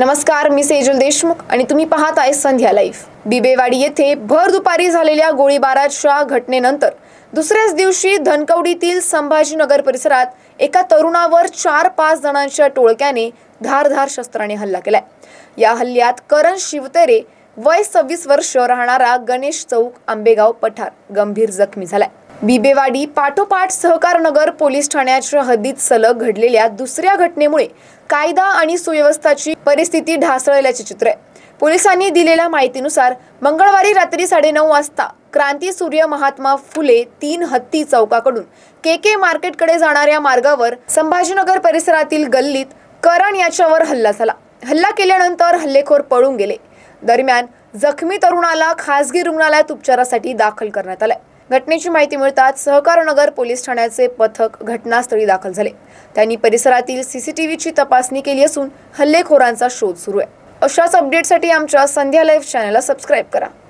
नमस्कार, मी सेजल देशमुख आणि तुम्ही पाहत आहे संध्या लाईव्ह। बिबेवाडी येथे भर दुपारी झालेल्या गोळीबाराच्या घटनेनंतर दुसऱ्याच दिवशी धनकवडीतील संभाजीनगर परिसरात एका तरुणावर 4-5 जणांच्या टोळक्याने धारधार शस्त्राने हल्ला केलाय। या हल्ल्यात करण शिवतेरे वय 26 वर्ष राहणारा गणेश चौक आंबेगाव पठार गंभीर जखमी झालाय। बिबेवाडी पाठोपाठ सहकारनगर पोलीस ठाण्याच्या हद्दीत सलग घडलेल्या दुसऱ्या घटनेमुळे कायदा आणि सुव्यवस्थेची परिस्थिती ढासळल्याचे चित्र आहे। पोलिसांनी दिलेल्या माहितीनुसार मंगळवारी रात्री 9:30 वाजता क्रांती सूर्य महात्मा फुले 3 हत्ती चौकाकडून केके मार्केटकडे जाणाऱ्या मार्गावर संभाजीनगर परिसरातील गल्लीत करण याच्यावर हल्ला झाला। हल्ला केल्यानंतर हल्लेखोर पळून गेले। दरम्यान जखमी तरुणाला खासगी रुग्णालयात उपचारासाठी दाखल करण्यात आले। घटनेची माहिती मिळताच सहकारनगर पोलीस ठाण्याचे पथक घटनास्थळी दाखल झाले। त्यांनी परिसरातील सीसीटीव्हीची तपासणी केली असून हल्लेखोरांचा शोध सुरू आहे। अशाच अपडेटसाठी आमच्या संध्या लाईव्ह चॅनलला सबस्क्राइब करा।